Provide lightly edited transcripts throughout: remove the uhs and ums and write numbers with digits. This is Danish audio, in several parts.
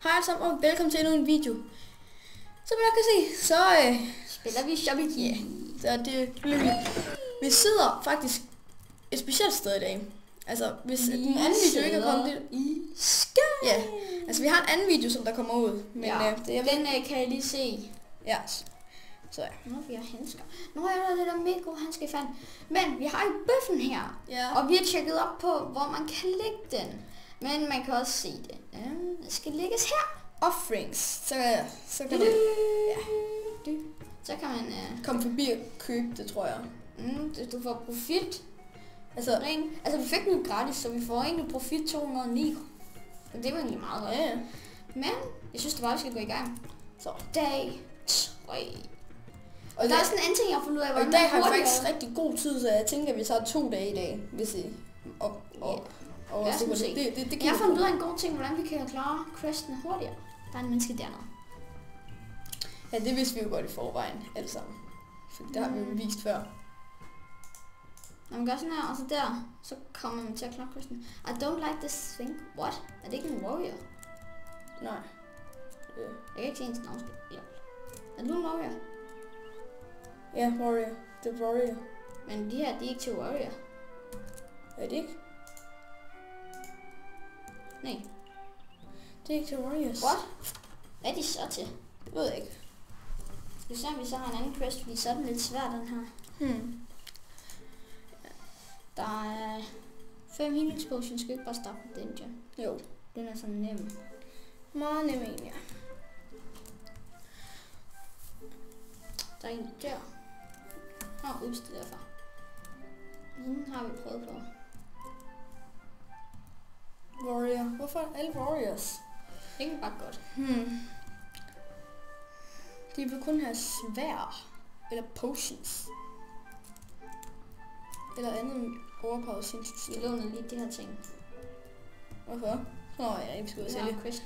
Hej alle sammen og velkommen til endnu en video. Som jeg kan se, så spiller vi Shopping. Ja, så det er lykkeligt. Vi sidder faktisk et specielt sted i dag. Altså, hvis den anden video ikke er kommet i Sky. Ja, altså vi har en anden video, som der kommer ud. Men ja, den kan jeg lige se. Ja, så ja. Nu vi har handsker. Nu er der det der mega gode handsker i fandt. Men vi har jo bøffen her. Ja. Og vi har tjekket op på, hvor man kan lægge den. Men man kan også se det. Det skal lægges her. Offerings. Så kan man... Ja. Så kan man... komme forbi og købe det, tror jeg. Du får profit. Altså vi fik den gratis, så vi får egentlig profit 209. Og det var egentlig meget godt. Ja. Men jeg synes, det var, vi skal gå i gang. Så. Dag 3. Og der er sådan en anden ting, jeg har fundet ud af. Og i dag har vi faktisk rigtig god tid, så jeg tænker, at vi tager 2 dage i dag, hvis I... Og jeg har fundet ud af en god ting, hvordan vi kan klare questen hurtigere. Der er en menneske dernede. Ja, det vidste vi jo godt i forvejen, alle sammen. For det har vi jo vist før. Når man gør sådan her, og så der, så kommer man til at klare questen. I don't like this thing. What? Er det ikke en warrior? Nej. Jeg kan ikke se ens navn. Ja. Er du en warrior? Ja, warrior. Det er warrior. Men de her, de er ikke til warrior. Er det ikke? Nej. Det er ikke til warriors. What? Hvad er de så til? Det ved jeg ikke. Skal vi se, om vi så har en anden quest, fordi så er den lidt svær, den her. Der er 5 healing potions. Skal vi ikke bare starte på den, John? Jo. Den er sådan nem. Meget nem en, ja. Der er en der. Ups, det er derfor. Den har vi prøvet på. Warrior. Hvorfor er alle warriors? Det er bare godt. De vil kun have svær. Eller potions. Eller andet overpowered sindssygt. Vi låner lige de her ting. Hvorfor? Ja, vi skal ud og sælge. Quest.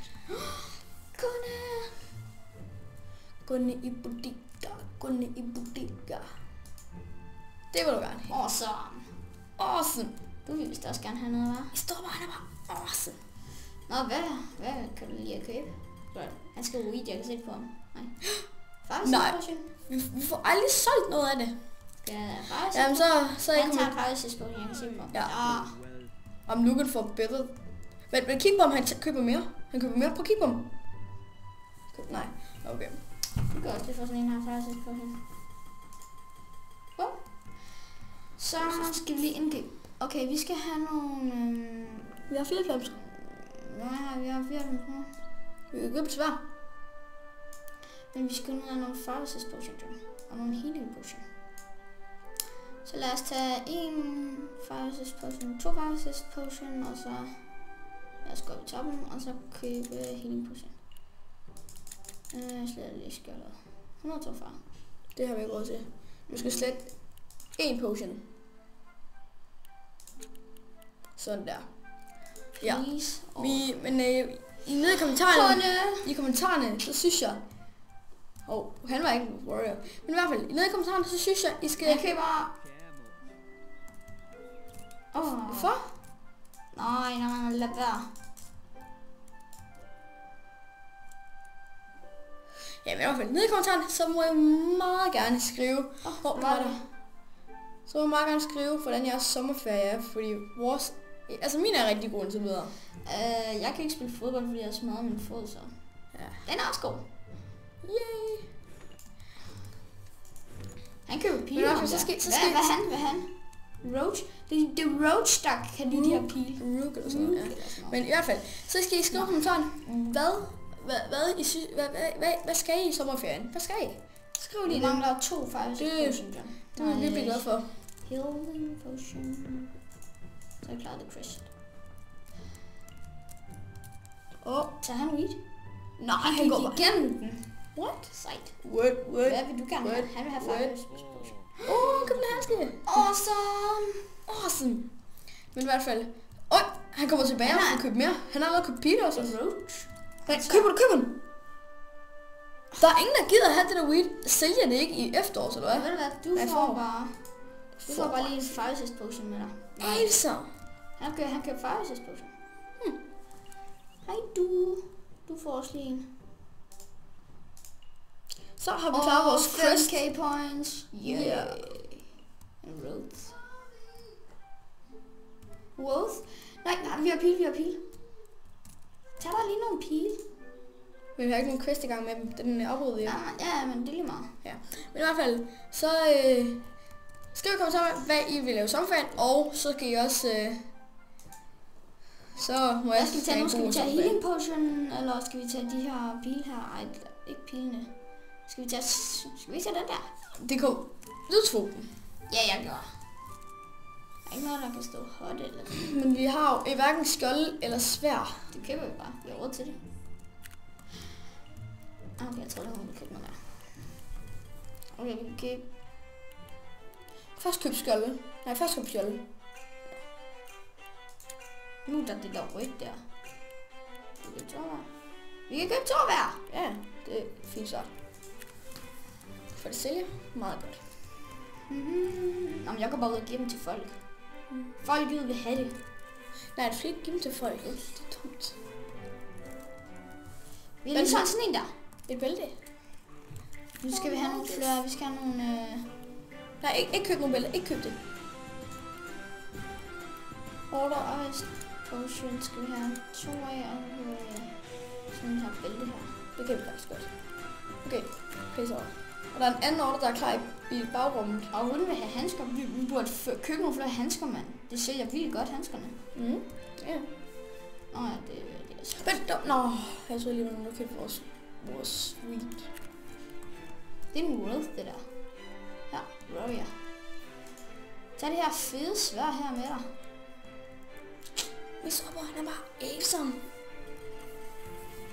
Gunne i bodega. Gunne i bodega. Det vil du gerne have. Awesome. Du vil vist også gerne have noget, hva'? I står bare, han er bare awesome. Nå, hvad kan du lige at købe? Han skal weed, jeg kan se på ham. Nej. Nej. Vi får aldrig solgt noget af det. Ja, faktisk. Jamen så han tager faktisk på, jeg kan se på ham. Ja. Om Lugan får bedre. Men kig på ham, han køber mere. Han køber mere. Prøv at kigge på ham. Nej. Okay. Det går også lige for sådan en her faktisk på hende. Så skal vi lige indgive. Okay, vi skal have nogle... Vi har 94. Nej, vi har 94. Vi kan købe svær. Men vi skal nu have nogle fire assist potion og nogle healing potion. Så lad os tage en fire assist potion, 2 fire assist potion, og så lad os gå op i toppen, og så købe healing potion. Jeg sletter lige skjoldet. 142. Det har vi ikke råd til. Du skal slette 1 potion. Sådan der. Ja. Men nede i kommentarerne, så synes jeg... han var ikke en warrior. Men i hvert fald, nede i kommentarerne, så synes jeg, I skal... Jeg køber... Hvorfor? Nej, lad være. Ja, men i hvert fald, nede i kommentarerne, så må jeg meget gerne skrive... Så må jeg meget gerne skrive, hvordan jeres sommerferie er, fordi vores... Altså, min er rigtig god indtil videre. Jeg kan ikke spille fodbold, fordi jeg smadrer min fod, så... Ja. Den er også god. Yay! Han køber pile. Hvad han? Roach? Det er Roach, der kan lide de her pile. Rook eller sådan, ja. Men i hvert fald, så skal I skrive på kommentaren, hvad skal I i sommerferien? Hvad skal I? Skriv lige det. Vi mangler 2 faktisk. Det er vi virkelig glad for. Healing potion. Så jeg klarer det crash. Så han weed? Nej, han går igennem den. What? Sejt. What? Hvad vil du gerne have? Han vil have fire potion. Køb den handske. Awesome. Men i hvert fald... han kommer tilbage og skal købe mere. Han har allerede købt Peter også. Roach. Køber den. Der er ingen, der gider at have det der weed. Sælger det ikke i efterårs, eller hvad? Ved du hvad? Du får bare lige en fire assist potion med dig. Altså. Han køber fire assist potion. Hej du. Du får også lige en. Så har vi klaret vores quest. 5k points. Yeah. En Rhodes. Rhodes? Nej, vi har pil. Tag der lige nogle pile. Men vi har ikke nogen quest i gang med dem. Den er afbrudt. Ja, men det er lige meget. Ja. Men i hvert fald, så skriv i kommentarer, hvad I vil lave sommerferien. Og så skal I også... så må jeg skal vi tage healing potion, eller skal vi tage de her pile her? Ej, ikke pilene. Skal vi tage den der? Det kom. Du tog den. Ja, jeg gør. Der er ikke noget, der kan stå hot eller sådan. Men vi har jo hverken skjold eller svær. Det køber vi bare. Vi har råd til det. Okay, jeg tror, det er hun, vi køber noget mere. Okay, vi kan... Først køb skjolde. Nej, først køb skjolde. Nu der det der rødt der. Vi kan købe 2 hver. Ja, det er fint så. For det sælger meget godt. Jamen, jeg går bare ud og give dem til folk. Folket vil have det. Nej, du skal ikke give dem til folk. Det er tomt. Vi har lige sådan en der. Et bælte. Nu skal vi have nogle flere. Vi skal have nogle... Nej, ikke køb nogle bælte. Ikke køb det. Order Ice Potion skal vi have 2 af, og sådan her bælte her. Det kan vi faktisk godt. Okay, pisse over. Og der er en anden order, der er klar i bagrummet. Og hun vil have handsker. Vi burde købe nogle flere handsker, mand. Det sælger vildt godt, handskerne. Ja. Nå ja, det er så. Nå, jeg tror lige, at nogen købte vores sweet. Det er en World, det der. Ja, Warrior. Tag det her fede sværd her med dig. Hvis Robber, han er bare awesome.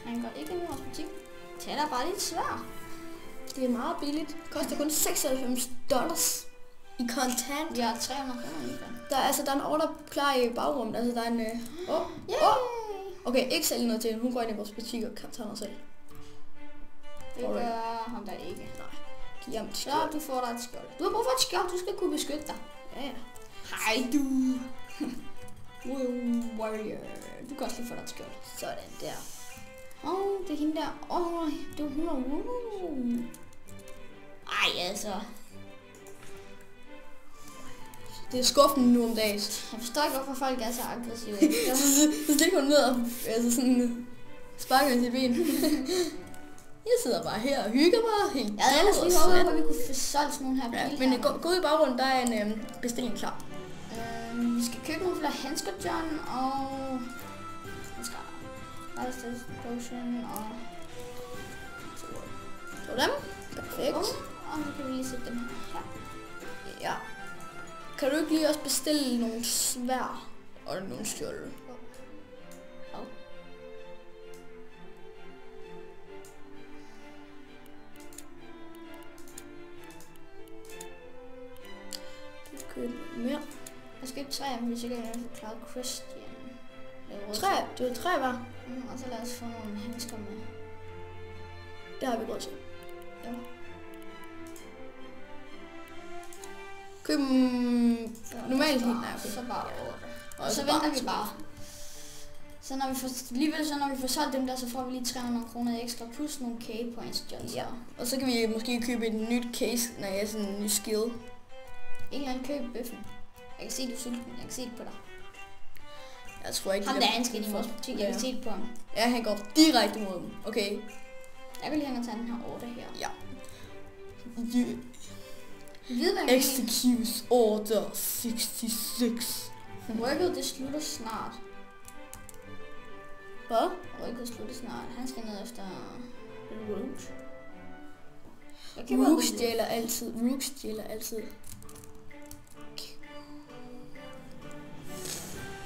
Han går ikke ind i vores butik. Tag dig bare lidt sværd. Det er meget billigt. Det koster kun $96 i kontant. Vi har 300 kroner i den. Der er en order klar i bagrummet. Altså, der er en... Okay, ikke sælge noget til hende. Hun går ind i vores butik og kan tage noget selv. Det gør ham der ikke. Nej. Giv ham et skjold. Så du får dig et skjold. Du har brug for et skjold. Du skal kunne beskytte dig. Ja. Hej du. Warrior. Du kan også lige få dig et skjold. Sådan der. Det er hende der. Det er hun. Ej, altså. Det er skuffen nu om dagen. Jeg forstår ikke, hvorfor folk er så aggressive. Så stikker hun ned og sparker med sit ben. Jeg sidder bare her og hygger mig. Helt jeg havde ellers lige håbet, at vi kunne få solgt sådan nogle her pile. Ja, men gå ud i baggrunden, der er en bestilling klar. Vi skal købe nogle flere handsker, John, og... Ice Potion og... Så dem. Perfekt. Og så kan vi lige sætte dem her. Ja. Kan du ikke lige også bestille nogle sværd og nogle skjolde? Mere. Jeg skal ikke 3, men vi sikkert have klaret Christian. 3? Det er 3 var. Og så lad os få nogle handsker med. Det har vi råd til. Ja. Køb normalt helt. Nej, okay. Så bare over det. Og så venter vi bare. Så når vi får solgt dem der, så får vi lige 300 kroner ekstra plus nogle K-points, John. Ja. Og så kan vi måske købe et nyt case, når jeg er sådan en ny skill. En eller anden køb bøffen. Jeg kan se, du er sulten. Jeg kan se det på dig. Jeg tror ikke, ham der han skal i vores butik. Jeg kan se det på ham. Ja, han går direkte mod dem. Okay. Jeg vil lige hen og tage den her order her. Ja. Execute order 66. Worket det slutter snart. Hvad? Worket slutter snart. Han skal ned efter Rogue. Rogue stjæler altid. Rogue stjæler altid.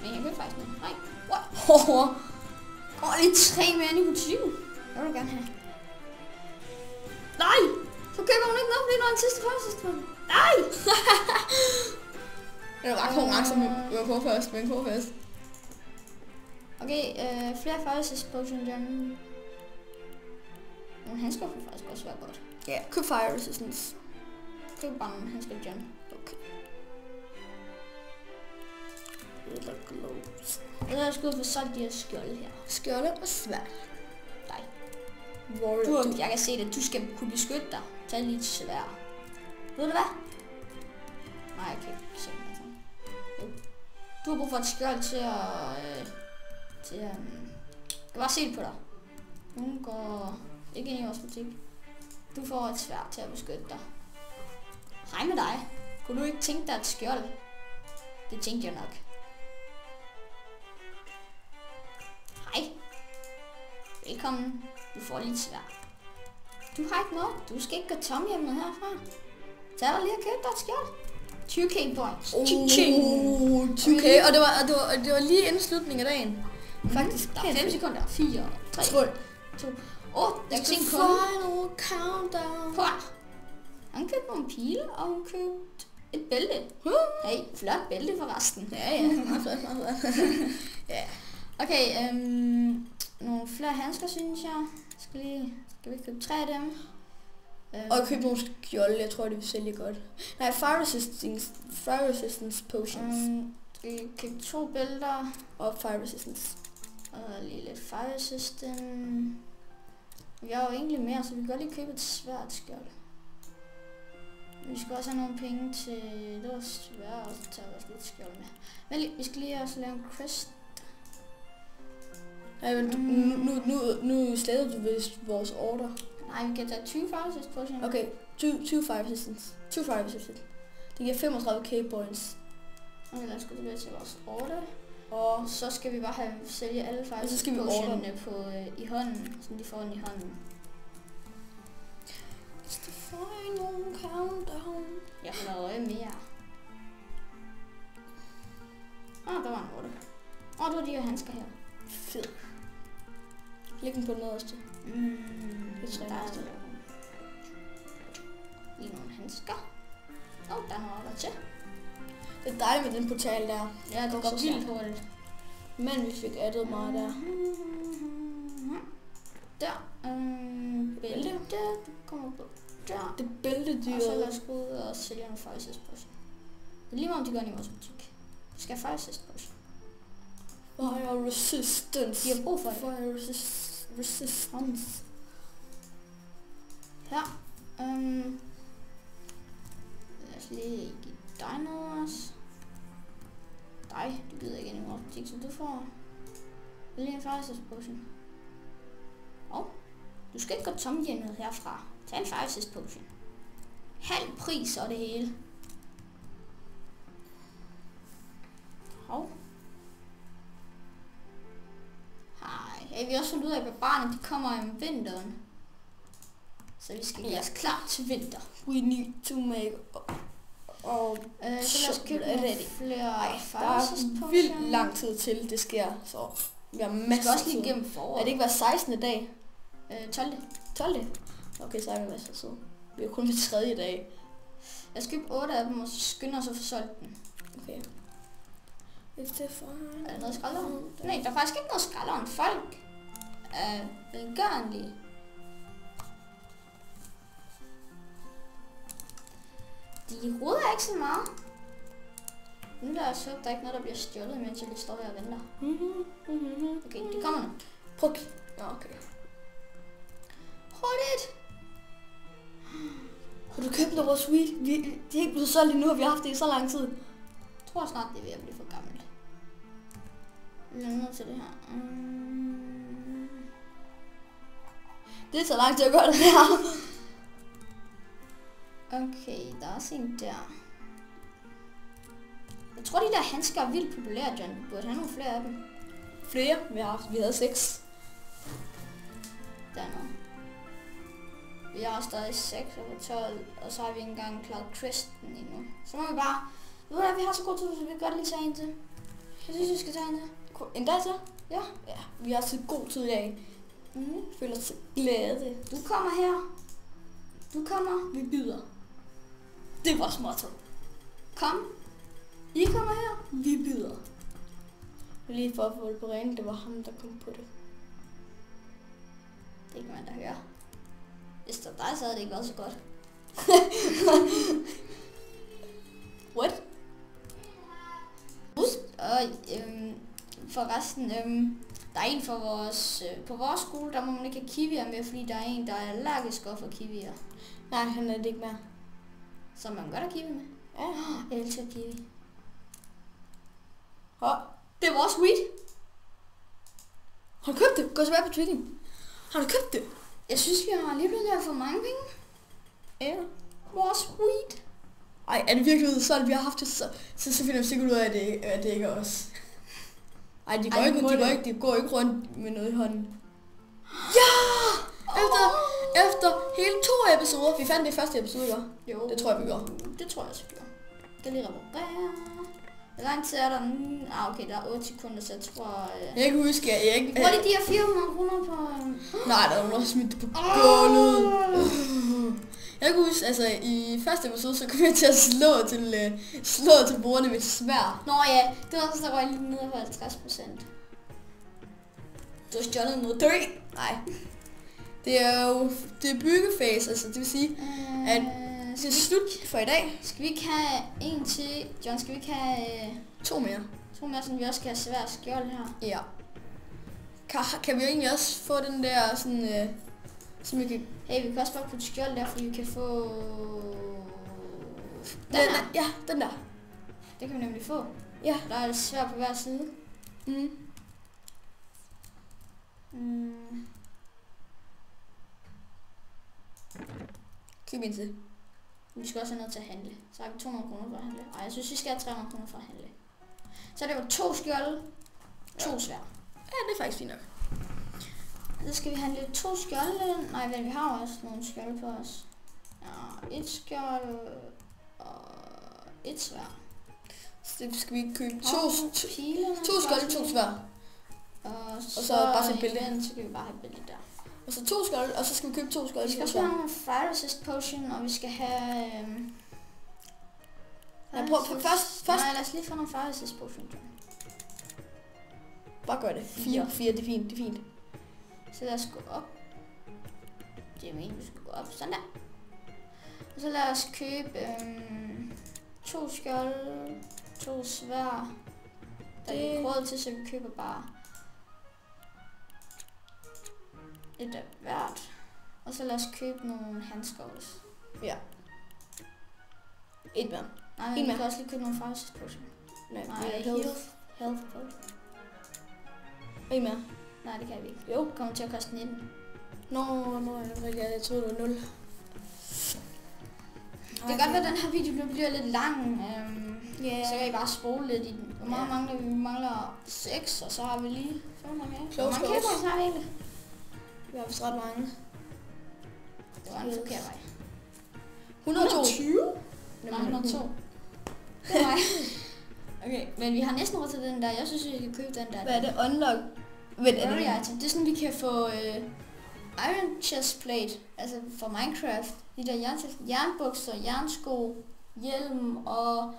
Men jeg vil faktisk noget. Nej. What? Lige 3 mere i butikken. Jeg vil gerne have. Nej! Så køber hun ikke noget, fordi det var en sidste først. Nej! Det var ret konkurrence, men vi var på først. Okay, flere fire potion, John. Nogle handsker kunne faktisk også være godt. Ja, køb fire resistance. Køb bare nogle handsker, John. Okay. Eller gloves. Jeg skal ud for solgt de her skjolde her. Skjolde og sværd. warrior. Jeg kan se det. Du skal kunne beskytte dig. Tag lige et sværd. Ved du hvad? Nej, jeg kan ikke se det. Jo. Du har brug for et skjold til at... jeg kan bare se det på dig. Hun går ikke ind i vores butik. Du får et sværd til at beskytte dig. Hej med dig. Kunne du ikke tænke dig et skjold? Det tænkte jeg nok. Hej. Velkommen. Du får lige et sværd. Du har ikke noget. Du skal ikke gå tom hjemme herfra. Tag dig lige og køb dig et skjold. 20k points. 20k. Og det var lige inden slutningen af dagen. Faktisk. Der er 5 sekunder. 4, 3, 2. Jeg kan se en kunde. Final countdown. Han købte nogle pile, og hun købte et bælte. Hey, flot bælte forresten. Ja. Ja. Okay, nogle flere handsker, synes jeg. Skal vi købe 3 af dem? Og købe nogle skjolde, jeg tror, det vil sælge godt. Nej, fire resistance potions. Skal vi købe 2 bælter? Og fire resistance. Og lige lidt fire resistance. Vi har jo egentlig mere, så vi kan godt lige købe et svært skjold. Vi skal også have nogle penge til... Det var svært, og så tager vi også lidt skjold med. Men vi skal lige også lave en quest. Nej, men nu slettede du vist vores order. Nej, vi kan tage 20 fire resistance potion. Okay, 20 fire resistance. 20 fire resistance. Det giver 35k points. Okay, lad os gå tilbage til vores order. Og så skal vi bare sælge alle fire potionene på i hånden, så de får den i hånden. It's the final countdown. Jeg holder øje mere. Der var en order. Du har de her handsker her. Fed. Læg den på den nederste. Det tror jeg næste. Lige nogle handsker. Der er noget order til. Det er dejligt med den portal der. Ja, det går vildt hurtigt. Men vi fik addet meget der. Der. Bælte. Du kommer på der. Det bæltedyret. Og så lad os gå ud og sælge en fire resistance potion. Det er lige meget, om de gør i vores butik. Vi skal have fire resistance potion. Fire resistance. Vi har brug for det. Fire resistance. Her. Lad os lige give dig noget også. Du gider ikke ind i vores butik, så du får lige en fire resistance potion. Du skal ikke gå tom hjemmet herfra. Tag en fire resistance potion. Halv pris og det hele. Hej. Vi har også fundet ud af, at barbarerne de kommer om vinteren. Så vi skal gøre os klar til vinter. We need to make... så lad os købe flere fire resistance potion. Vildt lang tid til det sker, så vi har masser af tid. Vi skal også lige gennem foråret. Er det ikke hver 16. dag? 12. 12. Okay, så er vi masser af tid. Vi er kun ved 3. dag. Jeg skal købe 8 af dem, og så skynder os at få solgt den. Okay. Er der noget skralderen? Nej, der er faktisk ikke noget skralderen. Folk er velgørenlige. De ruder ikke så meget. Nu der er så, der er ikke noget, der bliver stjålet, mens jeg lige står her og venter. Okay, de kommer nu. Prøv. Okay. Hurtigt! Har du købt noget vores sweet? De er ikke blevet solgt endnu, og vi har haft det i så lang tid. Jeg tror snart, det er ved at blive for gammelt. Vi er nødt til det her. Det er så lang tid at gøre det her. Okay, der er også en der. Jeg tror, de der handsker er vildt populære, John. Du burde have nogle flere af dem. Flere? Vi havde 6. Der er noget. Vi har stadig 6 og 12, og så har vi ikke engang klaret questen endnu. Så må vi bare... Ved du hvad, vi har så god tid, så vi kan godt lige tage en til. Jeg synes, vi skal tage en til. En dag til? Ja. Ja, vi har så god tid i dag. Føler os glade. Du kommer her. Du kommer. Vi byder. Det var småt. Kom. I kommer her. Vi byder. Lige for at få det på rene, det var ham, der kom på det. Det kan man da høre. Hvis det var dig, så havde det ikke været så godt. What? Og forresten, Der er en for vores, på vores skole, der må man ikke have kiwier med, fordi der er en, der er allergisk over for kiwier. Nej, han er det ikke mere. Så man kan godt have kiwi med. Ja. Jeg elsker kiwi. Det er vores weed. Har du købt det? Gå tilbage på Twitter. Har du købt det? Jeg synes, vi har lige blevet for mange penge. Ja. Vores weed. Ej, er det virkelig sådan, vi har haft det, så finder vi sikkert ud af, at det ikke er os. Ej, de går ikke rundt med noget i hånden. Ja! Efter hele 2 episoder. Vi fandt det i første episode, ikke? Jo. Det tror jeg, vi gør. Det tror jeg også, vi gør. Jeg kan lige reparere. Hvor lang tid er der nu? Okay, der er 8 sekunder, så jeg tror... Jeg kan huske, at jeg ikke... Hvor er det de her 400 kroner på... Nej, der er nogen, der har smidt det på gulvet. Jeg kan huske, altså i første episode, så kom jeg til at slå til bordene med et sværd. Nå ja, det var også der røg lige ned på 50%. Du har stjålet noget dø. Nej. Det er jo byggefase, altså det vil sige, at det er slut for i dag. Skal vi ikke have en til? John, skal vi ikke have... 2 mere. 2 mere, så vi også kan have svært skjold her. Ja. Kan vi egentlig også få den der sådan... som vi kan... Hey, vi kan også bare putte skjold der, fordi vi kan få... Den der. Ja, den der. Det kan vi nemlig få. Ja. Der er svært på hver side. Køb en til. Vi skal også have noget til at handle. Så har vi 200 kroner for at handle. Ej, jeg synes, vi skal have 300 kroner for at handle. Så det var 2 skjolde, 2 svær. Ja, det er faktisk fint nok. Så skal vi handle 2 skjolde. Nej, vel, vi har også nogle skjolde på os. Ja, 1 skjold og 1 svær. Så skal vi købe 2 skjolde, 2 svær. Og så bare sætte billede. Så kan vi bare have billede der. Og så 2 skjolde, og så skal vi købe 2 skjolde. Vi skal også have nogle fire resist potion, og vi skal have... Nej, prøv først. Nej, lad os lige få nogle fire resist potion. Bare gør det. 4, det er fint, det er fint. Så lad os gå op. Det er meningen, vi skal gå op. Sådan der. Og så lad os købe 2 skjolde, 2 svær. Der er ikke råd til, så vi køber bare et af hvert. Og så lad os købe nogle handsker også. Ja. Et mere. Nej, men vi kan også lige købe nogle fire resist potion. Nej, health potion. En mere. Nej, det kan vi ikke. Jo. Det kommer til at koste 19. Nå, jeg troede, det var 0. Det kan godt være, at den her video bliver lidt lang. Så kan I bare spole lidt i den. Hvor meget mangler vi? Vi mangler 6, og så har vi lige 5 mange. Hvor mange kæber har vi egentlig? Vi har vist ret mange. Det var en forkert vej. 120? Nej, 102. Det er mig. Okay, men vi har næsten råd til den der. Jeg synes, vi kan købe den der. Hvad er det? Unlock? Item. Det er sådan, vi kan få iron chest plate, altså for Minecraft. De der jernbukser, jernsko, hjelm og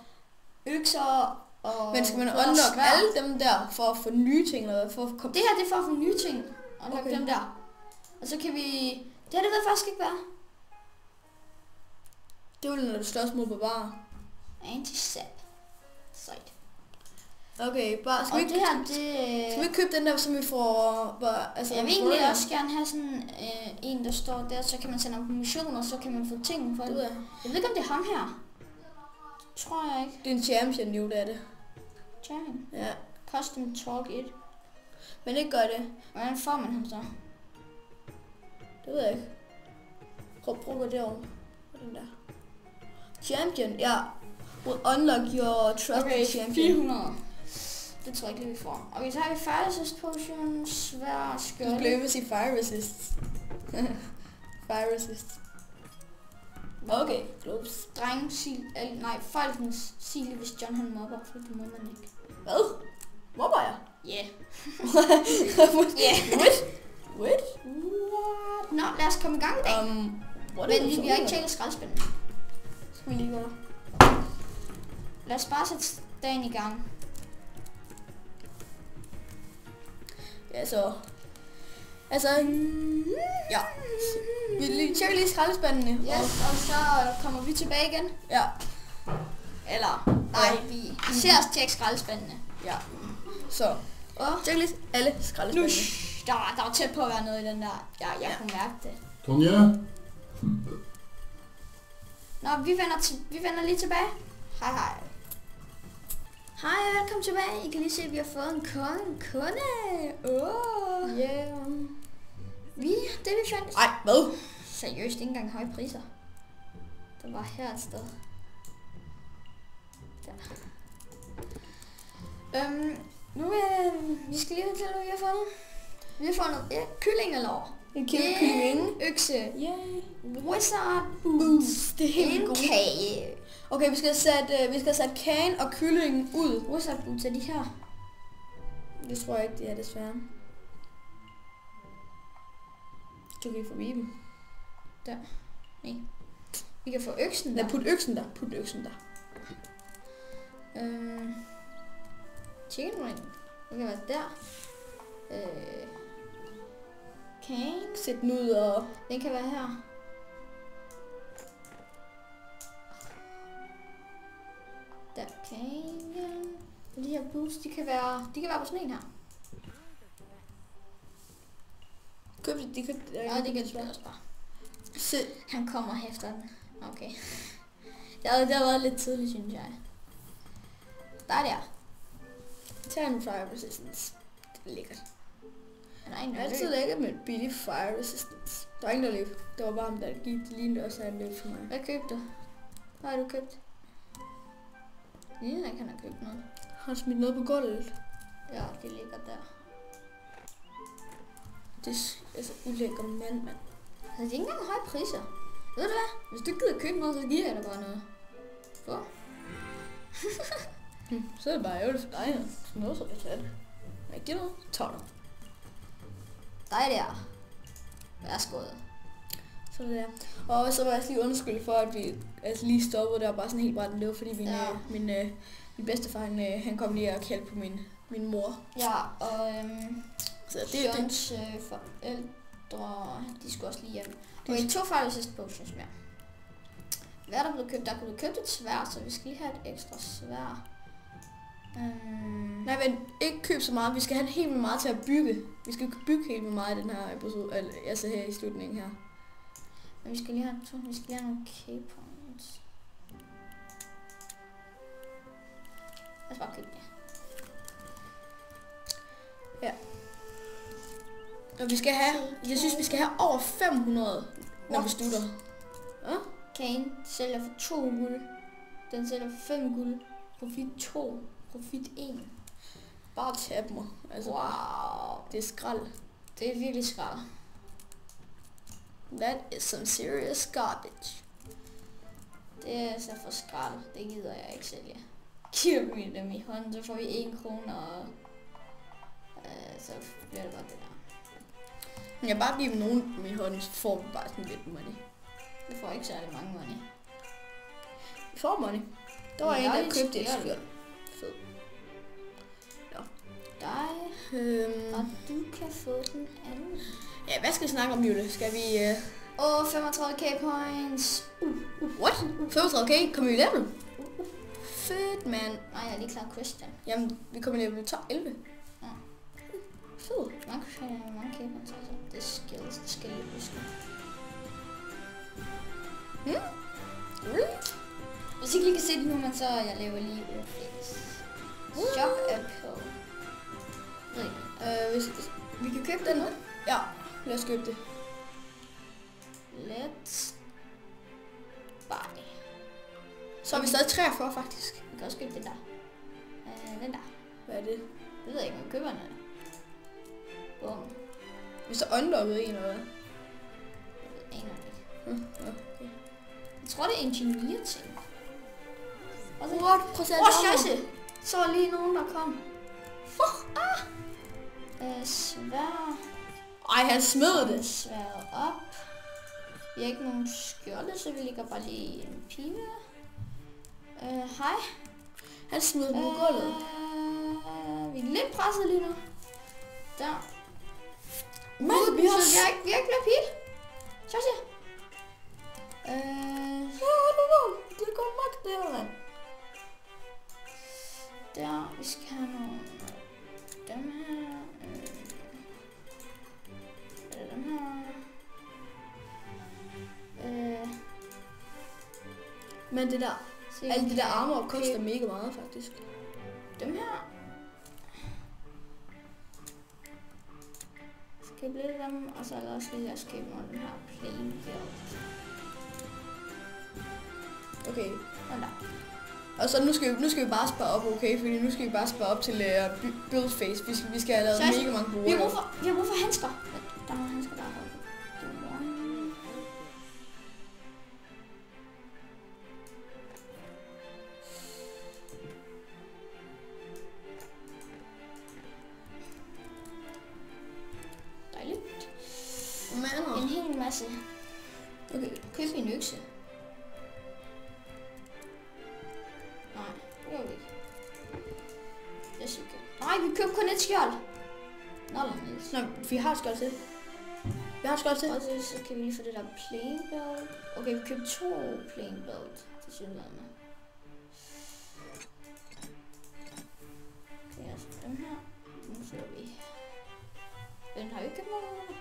økser og... Men skal man unlock alle dem der for at få nye ting, eller for at komme... Det her det er for at få nye ting. Unlock dem der. Og så kan vi... Det her det ved faktisk ikke hvad. Det er jo når du største mod bevare. Anti-sap. Sejt. Okay, bare skal vi ikke købe den der, som vi får... Altså, jeg vil egentlig også gerne have sådan en, der står der, så kan man sende op på mission, og så kan man få ting for det. Jeg ved ikke, om det er ham her. Det tror jeg ikke. Det er en champion, jo, det er det. Champion? Ja. Custom Talk 1. Men ikke gør det. Hvordan får man ham så? Det ved jeg ikke. Prøv at gå derovre. Den der. Champion, ja. Will unlock your trusted champion. 400. Det tror jeg ikke lige, vi får. Okay, så har vi fire resist potion, svær, skjold. Du glemmer at sige fire resist. Fire resist. Okay, globes. Dreng, folkens, sig lige, hvis John han mobber, for det må man ikke. Hvad? Mobber jeg? Yeah. What? Nå, lad os komme i gang i dag. Men vi har ikke tjekket skraldespænden. Skal vi lige gøre? Lad os bare sætte dagen i gang. Ja, så... Altså... Ja. Vi tjekker lige skraldespandene. Yes, og så kommer vi tilbage igen. Ja. Eller... Nej, vi ser os tjekke skraldespandene. Ja. Så... Tjek lige alle skraldespandene. Der var tæt på at være noget i den der. Jeg kunne mærke det. Tonja? Nå, vi vender lige tilbage. Hej. Hej, velkommen tilbage. I kan lige se, at vi har fået en kunde. Yeah. Det vi fandt. Ej, hvad? Seriøst, ikke engang høje priser. Det var her et sted. Der. Vi skal lige fortælle, hvad vi har fundet. Vi har fundet kyllingelår. En kæmpe kylling. Økse. Yay. Wizard boots. Det er helt en kage. Okay, vi skal have sat kagen og kyllingen ud. Wizard boots er de her. Det tror jeg ikke, det er desværre. Du kan ikke forbi dem. Der. Nej. Vi kan få øksen der. Put øksen der. Chicken ring. Det kan være der. Kagen. Sæt den ud og... Den kan være her. Der kagen. Og de her boots, de kan være på sådan en her. Køb det, de kan... Ja, det kan du også bare. Se. Han kommer efter den. Okay. Det har været lidt tidligt, synes jeg. Der. Tag en fire resistance. Det er lækkert. Han er ingen altid lækkert med billig fire resistance. Der er ingen, der løb. Det var bare ham, der gik. Det lignede også, at han løb for mig. Hvad købte du? Hvad har du købt? Ja, kan have købt noget. Har smidt noget på gulvet? Ja, det ligger der. Det er så ulækker mand. Altså, det er ikke engang høje priser. Ved du hvad? Hvis du ikke gider købe noget, så giver jeg dig bare noget. For? Så er det bare ærgerligt for dig. Noget så det det. Jeg giver noget. Tag noget. Dig der. Værsgo. Så det er. Og så var jeg lige undskyldt for, at vi lige stoppede der bare sådan helt bræt. Det var fordi min bedstefar, han kom lige og kaldte på min mor. Ja, og så det er Johns forældre, de skulle også lige hjem. Og i 2 fire resist potions mere. Hvad er der blevet købt? Der kunne du købe et sværd, så vi skal lige have et ekstra sværd. Nej, men ikke købe så meget. Vi skal have helt vildt meget til at bygge. Vi skal bygge helt vildt meget i den her episode, altså her i slutningen her. Men vi skal lige have nogle key points. Lad os bare købe det. Ja. Og vi skal have, jeg synes vi skal have over 500, når vi slutter. Ja? Kane sælger for 2 guld. Den sælger for 5 guld. Profit 2. Profit 1. Bare tab mig. Altså, wow. Det er skrald. Det er virkelig skrald. That is some serious garbage. Det er altså for skrald. Det gider jeg ikke sælge. Giver vi dem i hånden, så får vi 1 krone, og så bliver det bare det der. Men jeg bare giver dem nogen i hånden, så får vi bare sådan lidt money. Vi får ikke særlig mange money. Vi får money. Der var en, der købte et skjold. Fed. Ja. Dig. Og du kan få den anden. Ja, hvad skal vi snakke om, Jule? Skal vi... 35k points. What? 35k? Kommer vi i level? Fedt, mand. Nej, jeg er lige klar question. Jamen, vi kommer i level 11. Ja. Fed. Mange k points, altså. Det er skills, det skal jeg huske. Really? Hvis I ikke lige kan se det nu, men så jeg laver lige face. Shop Apple. Vi kan købe den nu. Ja, lad os købe det. Let's buy. Så er vi stadig 43 faktisk. Vi kan også købe den der. Den der. Hvad er det? Det ved jeg ikke, men køber den. Bum. Hvis der er unlocket en eller hvad? Jeg aner det ikke. Okay. Jeg tror, det er engineer-ting. What? Prøv at se scheisse! Så var lige nogen, der kom. Svær. Ej, han smed det. Sværet op. Vi har ikke nogen skjolde, så vi ligger bare lige en pibe. Hej. Han smed den på gulvet. Vi er lidt presset lige nu. Der. Men vi har ikke flere pil. Så siger. Det går nok der, mand. Der, vi skal have nogle dem Men det der, alle de der armor koster mega meget faktisk. Dem her. Skal jeg blive dem, og så er der også lige at skabe mig den her plain build. Okay. Og der. Og så nu skal vi bare spare op, okay? Fordi nu skal vi bare spare op til build phase. Vi skal have lavet mega mange bruger. Vi har brug for handsker. Der er nogle handsker, der er heroppe. Dejligt. En hel masse. Okay. Køb en økse. Nej, det gør vi ikke. Jeg synes ikke. Nej, vi køber kun et skjold. Nå, vi har skjold til. Og så kan vi lige få det der plain belt. Okay, vi køber 2 plain belt. Det synes jeg med. Okay, altså dem her. Nu får vi. Den har vi ikke købt nogen.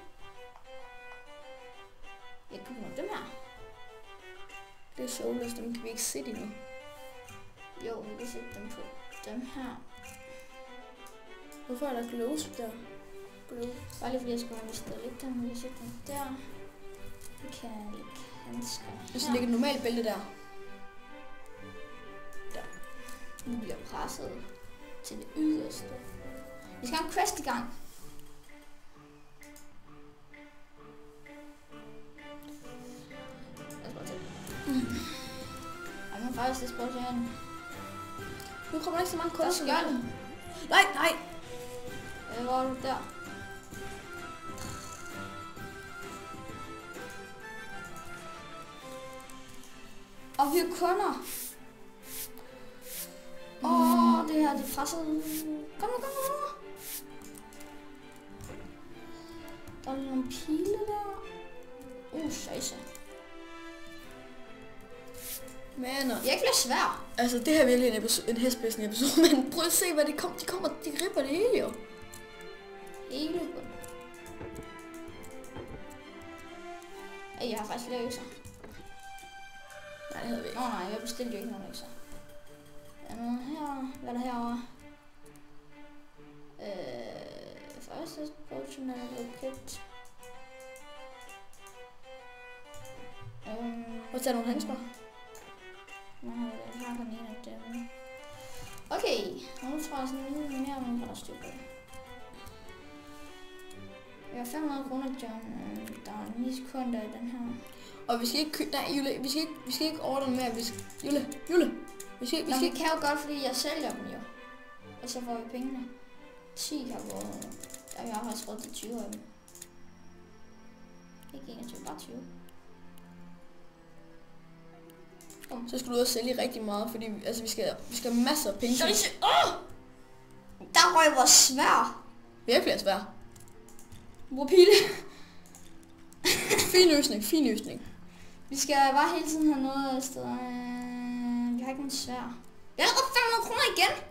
Jeg køber nogle af dem her. Det er soulless, dem kan vi ikke sætte endnu. Jo, vi kan sætte dem på dem her. Hvorfor er der glows der? Bare lige fordi jeg skal have mistet lidt dem. Vi kan sætte dem der. Vi kan lægge handsker her. Så lægge et normalt bælte der. Der. Nu bliver jeg presset til det yderste. Vi skal have en quest i gang. Jeg må faktisk lige spørge til Nu kommer der ikke så mange kunder. Der skal den. Nej. Hvor er du der? Og vi har kunder. Det her det er presset. Kom nu. Der er nogle pile der. Scheisse. Men jeg ikke bliver svær. Altså det her er virkelig en hestblæsende episode, men prøv at se hvad de kommer, de ripper det hele jo. Hele bunden. Jeg har faktisk flere økser. Nej, det havde vi ikke. Nej, jeg bestilte jo ikke nogen økser. Der er noget her. Hvad er der herovre? First potion er blevet købt. Prøv at tage nogle handsker. Nej, jeg har kun en af dem. Okay, nu tror jeg sådan lidt mere, om man kan styr på det. Vi har 500 kroner, John. Der er 9 sekunder i den her. Og vi skal ikke købe... Nej, Jule, vi skal ikke ordre mere. Jule. Vi kan jo godt, fordi jeg sælger dem jo. Og så får vi pengene. 10 har gået. Der har faktisk råd til 20 af dem. Ikke 21, bare 20. Så skal du også sælge rigtig meget, fordi altså, vi skal have masser af penge. Der røg vores svær. Virkelig er svært. Brug pile. Fin løsning. Vi skal bare hele tiden have noget af stedet. Vi har ikke en svær. Jeg har 500 kroner igen.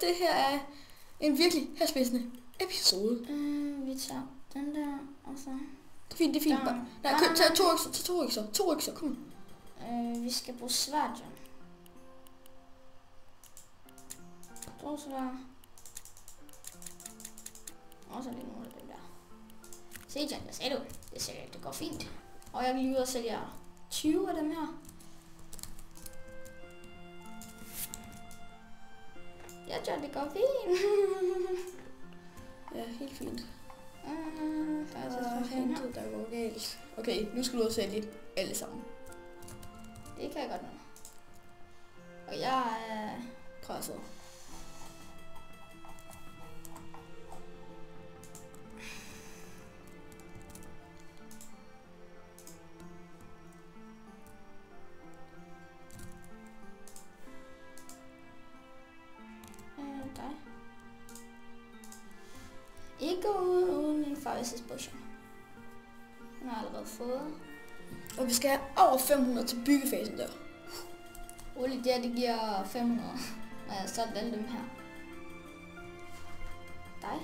Det her er en virkelig herspæsende episode. Vi tager den der, og så... Det er fint. Nej, tag to økser, kom. Vi skal bruge svært, John. To svær. Og så lige nogle af dem der. Se, John, hvad sagde du? Det går fint. Og jeg vil lige ud og sælge 20 af dem her. Ja, John, det går fint. Ja, helt fint. Hentet, der går galt. Okay, nu skal du også sælge alle sammen. Det kan jeg godt nå. Og jeg er presset. Dig. Ikke uden en Fire Potion. Den har jeg allerede fået. Og vi skal have over 500 til byggefasen der. Roligt der, det giver 500. Og jeg har solgt alle dem her. Dig.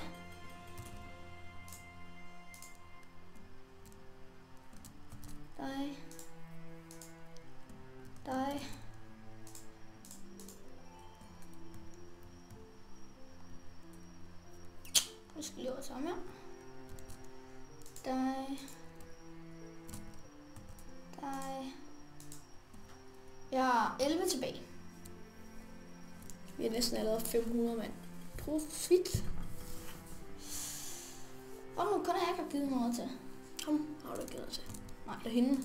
har 11 tilbage. Vi er næsten allerede 500 mand. Profit. Og nu kun jeg ikke givet noget til. Ham har du ikke givet til. Nej. Det er hende.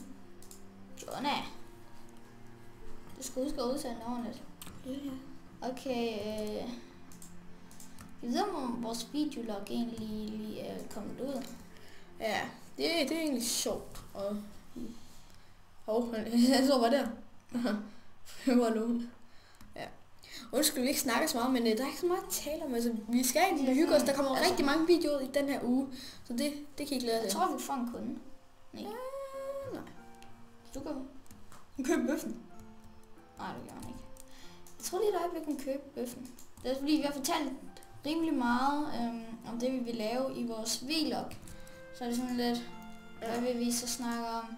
Joanna. Du skal huske at udtale navnet. Ja. Okay, jeg ved om vores videolog egentlig er kommet ud. Ja, det er egentlig sjovt. Og han så bare der. Det var lånt. Ja. Undskyld, vi ikke snakker så meget, men der er ikke så meget at tale om. Altså, vi skal egentlig hygge os. Der kommer rigtig mange videoer i den her uge. Så det kan I glæde jer til. Jeg tror, vi får en kunde. Nej. Nej. Du kan købe bøffen. Nej, det gør han ikke. Jeg tror lige et øjeblik, hun købe bøffen. Det er fordi, vi har fortalt rimelig meget om det, vi vil lave i vores vlog. Så er det sådan lidt, hvad vil vi så snakke om?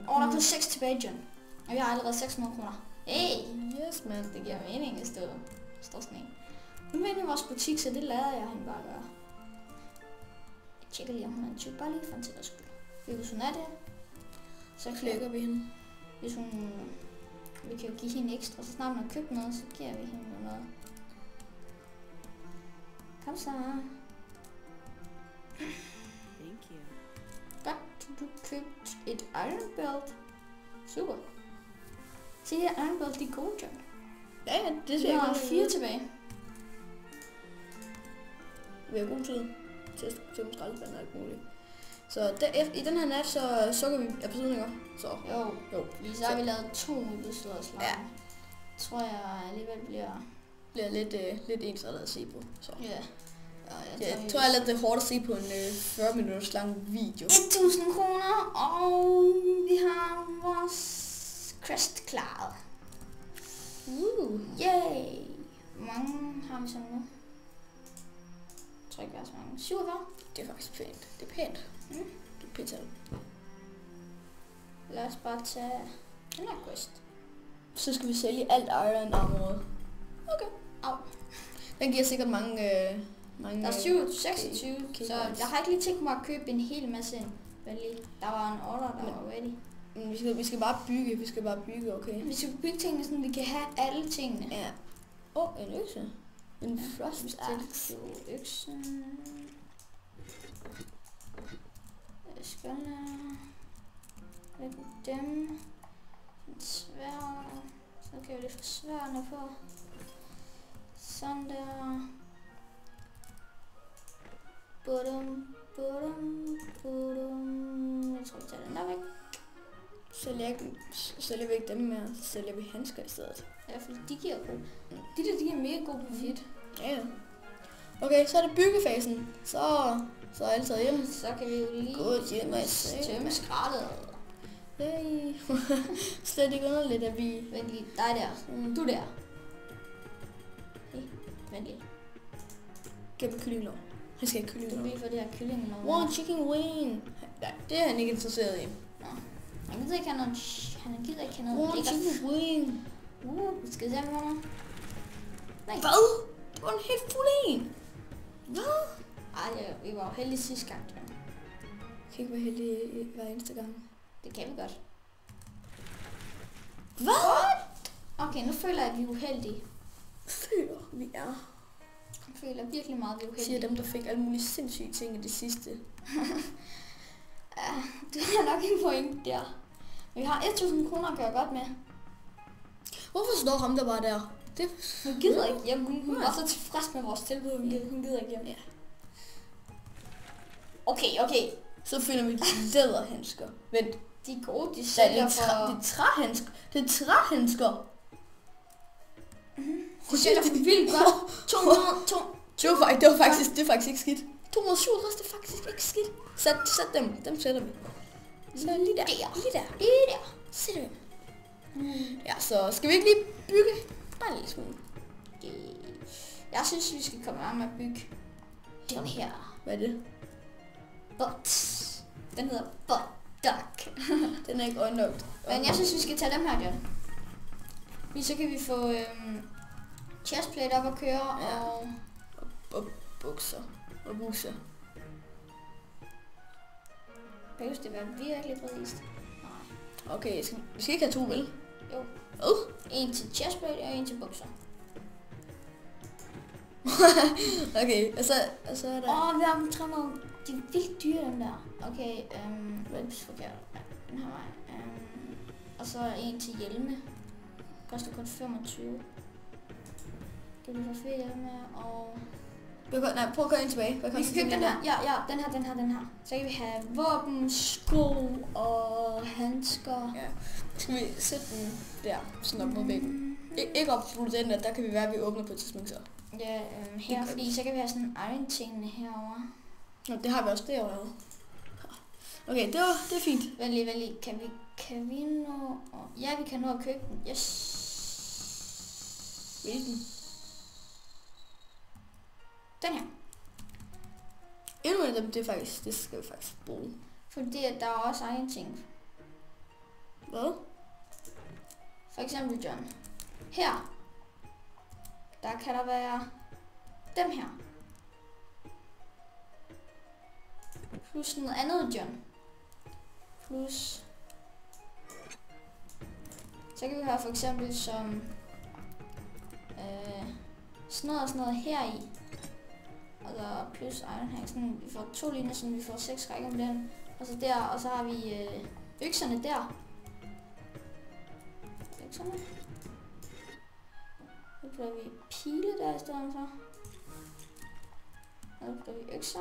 Der er kun 6 tilbage, John. Og vi har allerede 600 kroner. Hey! Yes, man. Det giver mening, hvis det står sådan en. Nu er inde i vores butik, så det lader jeg hende bare gøre. Jeg tjekker lige, om hun er en type, bare lige for en sikkerheds skyld. Hvis hun er det, så klikker vi hende. Hvis hun... Vi kan jo give hende ekstra, så snart man har købt noget, så giver vi hende noget. Kom så. Thank you. Godt, du købt et Iron Belt. Super. Se her, Iron Belt, de er gode, John. Ja, det ser jeg godt. 4 tilbage. Vi har god tid til at tømme skraldespanden og alt muligt. Så i den her nat, så sukker vi episodninger. Så Jo. Lige så har vi lavet 2 episoder slag. Ja. Tror jeg alligevel bliver lidt ensrettet at se på. Så. Ja. Jeg tror lidt det er hårdt at se på en 40 minutters lang video. 1000 kroner, og vi har vores quest klaret. Yay! Hvor mange har vi så nu? Jeg tror ikke, vi har så mange. 47? Det er faktisk pænt. Det er pænt. Det er pænt tal. Lad os bare tage den her quest. Så skal vi sælge alt Iron Armor. Okay. Au. Den giver sikkert mange der er 26, okay, så jeg har ikke lige tænkt mig at købe en hel masse. Der var en order, der var ready. Men vi skal bare bygge, okay? Vi skal bygge tingene, sådan vi kan have alle tingene. Ja. En økse. En frost axe. Øksen. Skåne. Lidt dem. En svær. Så kan vi lige få sværene på. Sådan der. Budum. Jeg tror, vi tager den der væk. Sælger vi ikke dem mere, så sælger vi handsker i stedet. Ja, fordi de giver god. De giver mega god profit. Ja. Okay, så er det byggefasen. Så er alle taget hjem. Så kan vi jo lige tømme skraldet. Hey. Slet ikke underligt, at vi... Vent lige, dig der. Du der. Hey, vent lige. Gennem kyllinglov. Han skal have kyllinglov. Du vil for det her kyllinglov. One chicken wing. Nej, det er han ikke interesseret i. Nå. Han gider ikke have noget. Han gider ikke have noget. One chicken wing. Vi skal se, hvad der. Nej. Hvad? Det var en helt fuld en. Hvad? Ej, vi var jo heldige sidste gang. Jeg kan ikke være heldig hver eneste gang. Det kan vi godt. Hvad? Okay, nu føler jeg, at vi er uheldige. Føler vi er. Jeg føler virkelig meget, at vi er uheldige. Siger dem, der fik alle mulige sindssyge ting i det sidste. Ja, du har nok en point der. Men vi har 1000 kroner at gøre godt med. Hvorfor står ham der bare der? Hun gider ikke hjem. Hun var så tilfreds med vores tilbud. Hun gider ikke hjem. Ja. Okay. Så finder vi læderhandsker. Vent. De er gode, de sælger for... Det er træhandsker. Det er træhandsker. De sælger for vildt godt. 200. Det er faktisk ikke skidt. 257, det er faktisk ikke skidt. Sæt dem. Dem sætter vi. Så lige der. Sætter vi. Ja, så skal vi ikke lige bygge? Bare en lille smule. Jeg synes, vi skal komme med at bygge den her. Hvad er det? Bot. Den hedder Bot Duck. Den er ikke unlocked. Men jeg synes, vi skal tage dem her, John. Så kan vi få chestplate op at køre, ja. og bukser. Og bukser. Behøves det være virkelig præcist? Nej. Okay, vi skal ikke have 2, vel? Jo. En til chestplate og en til bukser. Okay, og så er der... vi har dem 300. De er vildt dyre, dem der. Okay, Ribs forkert. Ja, den her vej. Og så en til hjelme. Koster kun 25. Kan vi få 4 hjelme og... Nej, prøv at køre ind tilbage. Vi kan købe den her. Ja, den her. Så kan vi have våben, sko og handsker. Ja. Skal vi sætte den der, sådan op mod væggen? Ikke op på den der kan vi være, at vi åbner på et tidspunkt så. Ja, her, fordi så kan vi have sådan iron tingene herovre. Nå, det har vi også derovre. Okay, det er fint. Vældig. Kan vi nå... Ja, vi kan nå at købe den. Yes. Hvilken? Den her. Endnu en af dem, det skal vi faktisk bruge. Fordi at der er også egen ting. Hvad? For eksempel, John. Her. Der kan der være dem her. Plus noget andet, John. Plus... Så kan vi have for eksempel som... sådan noget her i. Og så plus iron hack, sådan vi får 2 linjer, så vi får 6 rækker med den. Og så der, og så har vi økserne der. Økserne. Så putter vi pile der i stedet for. Og så putter vi økser.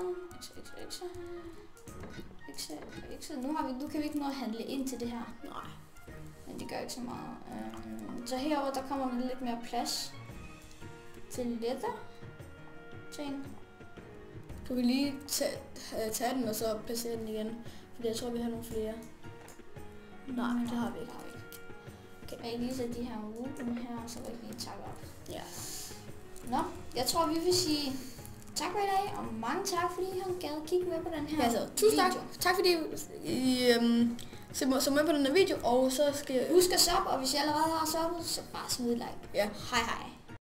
Økser. Nu kan vi ikke nå at handle ind til det her. Nej. Men det gør ikke så meget. Så herover der kommer der lidt mere plads til leather ting. Du kan lige tage den og så placere den igen, fordi jeg tror vi har nogle flere. Nej, det har vi ikke. Kan jeg lige sætte de her wooden her, så vi lige takke op. Ja. Nå, jeg tror vi vil sige tak for i dag, og mange tak fordi I har gad at kigge med på den her altså, tusind tak. Tak fordi I så med på den her video, og så skal... Husk at sub, og hvis I allerede har subbet, så bare smid et like. Ja. Hej hej.